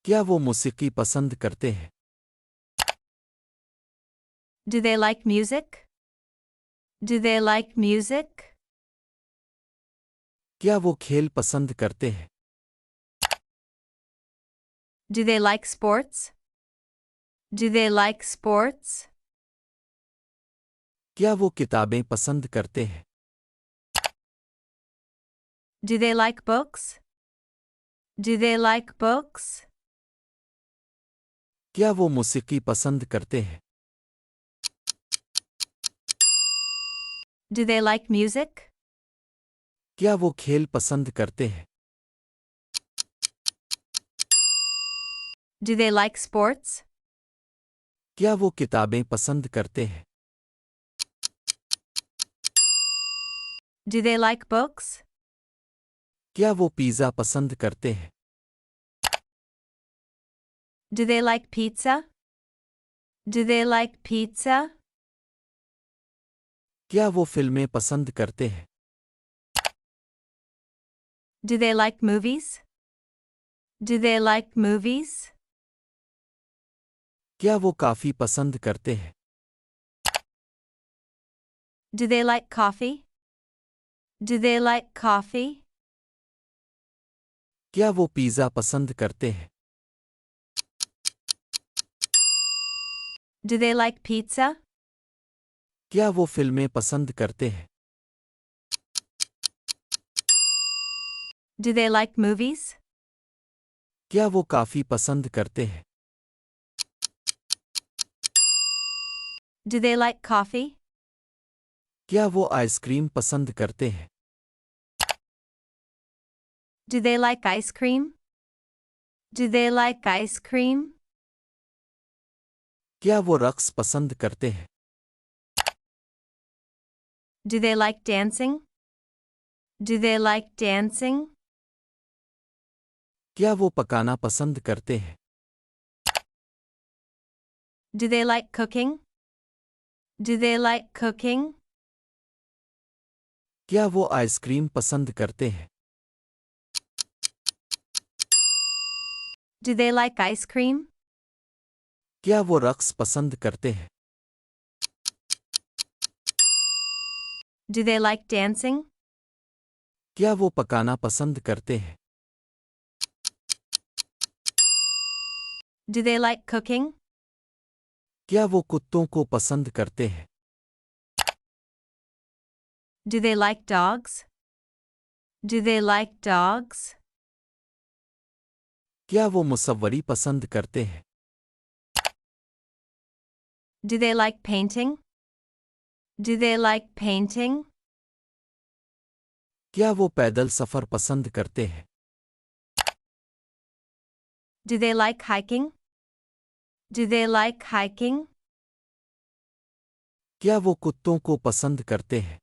क्या वो मौसीकी पसंद करते हैं? Do they like music? Do they like music? क्या वो खेल पसंद करते हैं? Do they like sports? Do they like sports? क्या वो किताबें पसंद करते हैं? Do they like books? Do they like books? क्या वो मौसीकी पसंद करते हैं? Do they like music? क्या वो खेल पसंद करते हैं? Do they like sports? क्या वो किताबें पसंद करते हैं? Do they like books? क्या वो पिज़्ज़ा पसंद करते हैं? Do they like pizza? Do they like pizza? क्या वो फिल्में पसंद करते हैं? Do they like movies? Do they like movies? क्या वो काफी पसंद करते हैं? Do they like coffee? Do they like coffee? क्या वो पिज़्ज़ा पसंद करते हैं? Do they like pizza? क्या वो फिल्में पसंद करते हैं? Do they like movies? क्या वो काफी पसंद करते हैं? Do they like coffee? क्या वो आइसक्रीम पसंद करते हैं? Do they like ice cream? Do they like ice cream? क्या वो रक्स पसंद करते हैं? Do they like dancing? Do they like dancing? क्या वो पकाना पसंद करते हैं? Do they like cooking? Do they like cooking? क्या वो आइसक्रीम पसंद करते हैं? Do they like ice cream? क्या वो रक्स पसंद करते हैं? Do they like dancing? क्या वो पकाना पसंद करते हैं? Do they like cooking? क्या वो कुत्तों को पसंद करते हैं? Do they like dogs? Do they like dogs? क्या वो मुसव्वरी पसंद करते हैं? Do they like painting? Do they like painting? क्या वो पैदल सफर पसंद करते हैं? Do they like hiking? Do they like hiking? क्या वो कुत्तों को पसंद करते हैं?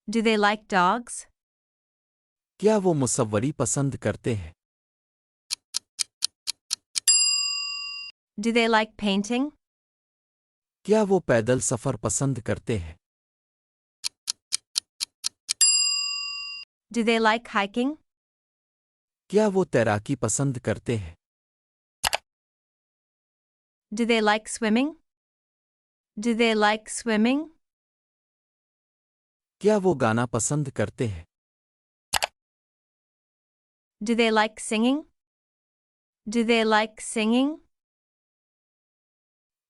Do they like dogs? क्या वो मुसव्वरी पसंद करते हैं? Do they like painting? क्या वो पैदल सफर पसंद करते हैं? Do they like hiking? क्या वो तैराकी पसंद करते हैं? Do they like swimming? Do they like swimming? क्या वो गाना पसंद करते हैं? Do they like singing? Do they like singing?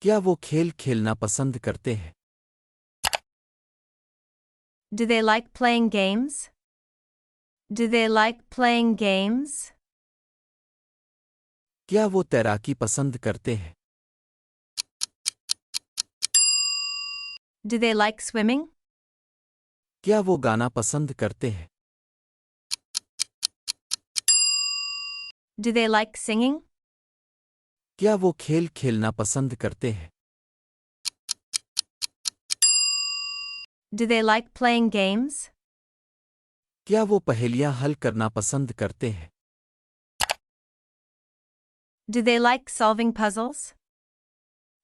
क्या वो खेल खेलना पसंद करते हैं? Do they like playing games? Do they like playing games? क्या वो तैराकी पसंद करते हैं? Do they like swimming? क्या वो गाना पसंद करते हैं? Do they like singing? क्या वो खेल खेलना पसंद करते हैं? Do they like playing games? क्या वो पहेलियां हल करना पसंद करते हैं? Do they like solving puzzles?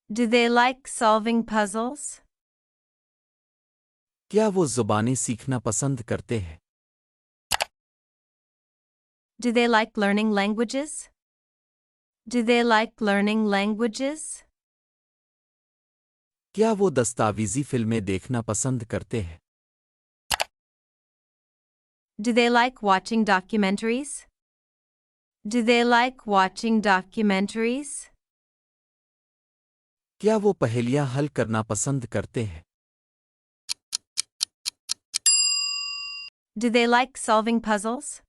Do they like solving puzzles? क्या वो ज़ुबानें सीखना पसंद करते हैं? Do they like learning languages? Do they like learning languages? क्या वो दस्तावेजी फिल्में देखना पसंद करते हैं? Do they like watching documentaries? Do they like watching documentaries? क्या वो पहेलियां हल करना पसंद करते हैं? Do they like solving puzzles?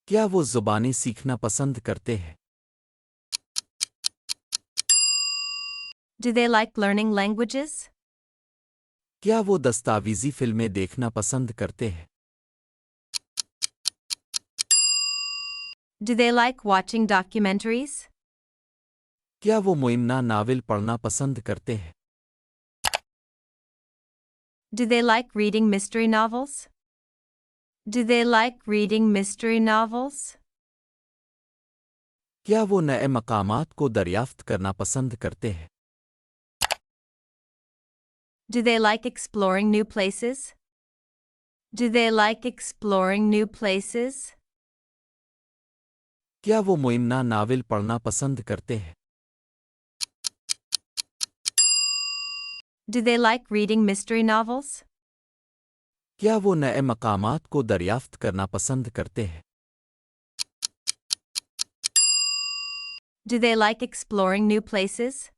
क्या वो ज़ुबानें सीखना पसंद करते हैं? Do they like learning languages? क्या वो दस्तावेजी फिल्में देखना पसंद करते हैं? Do they like watching documentaries? क्या वो मुइम्ना नावल पढ़ना पसंद करते हैं? Do they like reading mystery novels? Do they like reading mystery novels? क्या वो नए मकामात को दरियाफ्त करना पसंद करते हैं? Do they like exploring new places? Do they like exploring new places? क्या वो मुइम्ना नावल पढ़ना पसंद करते हैं? Do they like reading mystery novels? क्या वो नए मकामात को दरियाफ्त करना पसंद करते हैं? Do they like exploring new places?